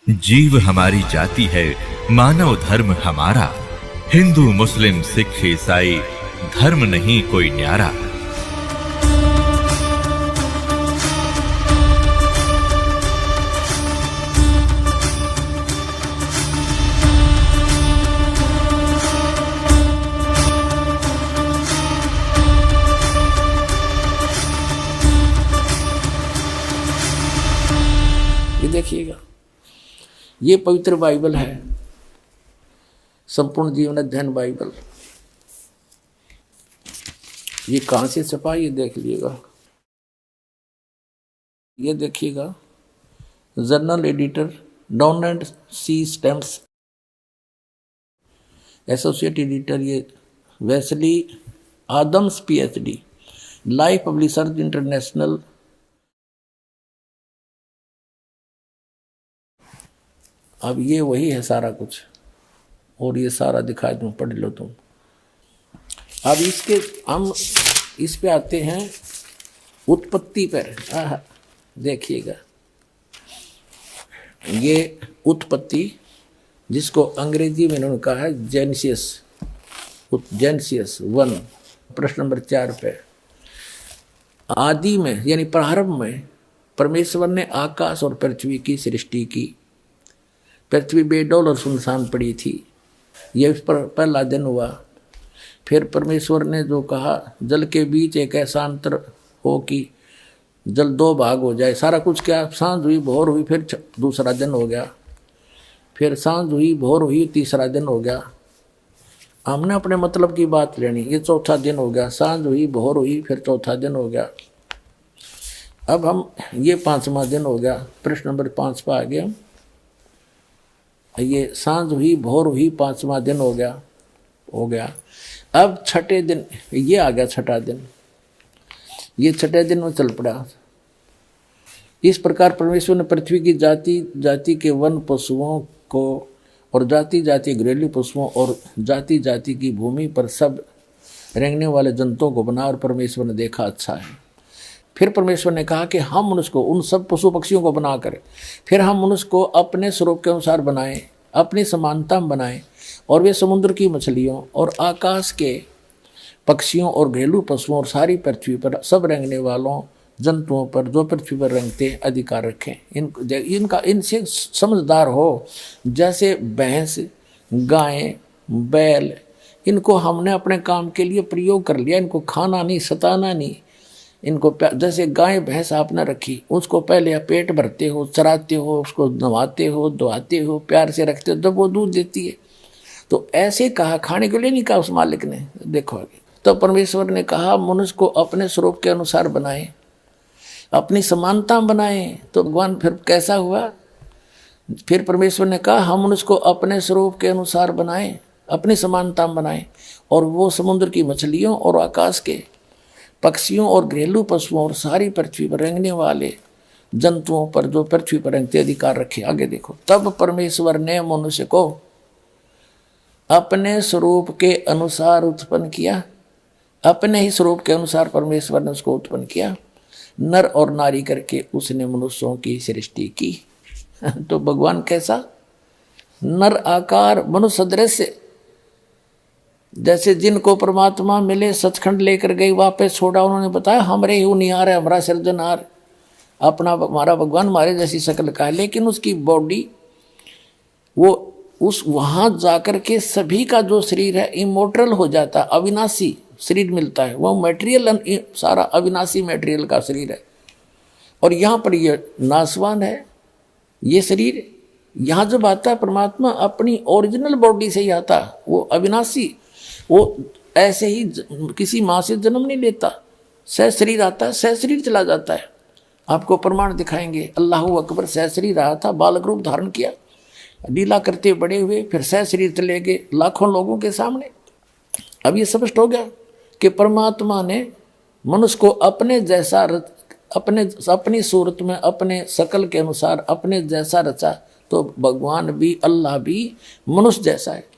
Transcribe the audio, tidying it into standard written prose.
जीव हमारी जाति है, मानव धर्म हमारा। हिंदू मुस्लिम सिख ईसाई धर्म नहीं कोई न्यारा। ये देखिएगा, ये पवित्र बाइबल है, संपूर्ण जीवन अध्ययन बाइबल। ये कहां से छपा ये देख लीजिएगा। ये देखिएगा, journal editor Donald C Stamps, associate editor ये Wesley Adams PhD, life publishers international. अब ये वही है सारा कुछ, और ये सारा दिखा दूं, पढ़ लो तुम। अब इसके हम इस पे आते हैं उत्पत्ति पर। देखिएगा, ये उत्पत्ति जिसको अंग्रेजी में उन्होंने कहा है जेनेसिस, जेनेसिस 1 प्रश्न नंबर 4 पे। आदि में यानी प्रारंभ में परमेश्वर ने आकाश और पृथ्वी की सृष्टि की। पृथ्वी बेडौल और सुनसान पड़ी थी, यह पहला दिन हुआ। फिर परमेश्वर ने जो कहा, जल के बीच एक ऐसा अंतर हो कि जल 2 भाग हो जाए। सारा कुछ क्या, सांझ हुई भोर हुई, फिर दूसरा दिन हो गया। फिर सांझ हुई भोर हुई, तीसरा दिन हो गया। हमने अपने मतलब की बात लेनी, ये चौथा दिन हो गया। सांझ हुई भोर हुई, फिर चौथा दिन हो गया। अब हम ये 5वां दिन हो गया। प्रश्न नंबर 5 पर आ गए हम। ये सांझ हुई भोर हुई, 5वां दिन हो गया। अब छठे दिन ये आ गया, छठा दिन। ये छठे दिन में चल पड़ा। इस प्रकार परमेश्वर ने पृथ्वी की जाति जाति के वन पशुओं को और जाति जाति घरेलू पशुओं और जाति जाति की भूमि पर सब रेंगने वाले जंतुओं को बना, और परमेश्वर ने देखा अच्छा है। फिर परमेश्वर ने कहा कि हम मनुष्य को, उन सब पशु पक्षियों को बना कर, फिर हम मनुष्य को अपने स्वरूप के अनुसार बनाएं, अपनी समानता में बनाएं, और वे समुद्र की मछलियों और आकाश के पक्षियों और घरेलू पशुओं और सारी पृथ्वी पर सब रेंगने वालों जंतुओं पर जो पृथ्वी पर रेंगते अधिकार रखें। इनका इनसे समझदार हो, जैसे भैंस, गाय, बैल, इनको हमने अपने काम के लिए प्रयोग कर लिया। इनको खाना नहीं, सताना नहीं। इनको जैसे गाय भैंस आपने रखी, उसको पहले पेट भरते हो, चराते हो, उसको नहवाते हो, धोआते हो, प्यार से रखते हो, जब वो दूध देती है। तो ऐसे कहा, खाने के लिए नहीं कहा उस मालिक ने। देखो आगे, तो परमेश्वर ने कहा मनुष्य को अपने स्वरूप के अनुसार बनाए, अपनी समानता बनाए। तो भगवान फिर कैसा हुआ? फिर परमेश्वर ने कहा हम मनुष्य को अपने स्वरूप के अनुसार बनाए, अपनी समानता बनाए, और वो समुद्र की मछलियों और आकाश के पक्षियों और घरेलू पशुओं और सारी पृथ्वी पर रेंगने वाले जंतुओं पर जो पृथ्वी पर रेंगते अधिकार रखे। आगे देखो, तब परमेश्वर ने मनुष्य को अपने स्वरूप के अनुसार उत्पन्न किया। अपने ही स्वरूप के अनुसार परमेश्वर ने उसको उत्पन्न किया, नर और नारी करके उसने मनुष्यों की सृष्टि की। तो भगवान कैसा? नर आकार, मनुष्य सदृश। जैसे जिनको परमात्मा मिले, सचखंड लेकर गई, वापस छोड़ा, उन्होंने बताया हमरे ही निहार है, हमारा सृजनहार, अपना हमारा भगवान हमारे जैसी शक्ल का है। लेकिन उसकी बॉडी, वो उस वहां जाकर के सभी का जो शरीर है इमोर्टल हो जाता, अविनाशी शरीर मिलता है। वो मटेरियल सारा अविनाशी मटेरियल का शरीर है, और यहाँ पर ये नाशवान है ये शरीर। यहाँ जब आता है परमात्मा अपनी ओरिजिनल बॉडी से ही आता, वो अविनाशी, वो ऐसे ही किसी माँ से जन्म नहीं लेता, सह शरीर आता है, सह शरीर चला जाता है। आपको प्रमाण दिखाएंगे। अल्लाह अकबर सह शरीर आया था, बालक रूप धारण किया, लीला करते बड़े हुए, फिर सह शरीर चले गए लाखों लोगों के सामने। अब ये स्पष्ट हो गया कि परमात्मा ने मनुष्य को अपने जैसा अपनी सूरत में, अपने शकल के अनुसार अपने जैसा रचा। तो भगवान भी, अल्लाह भी मनुष्य जैसा है।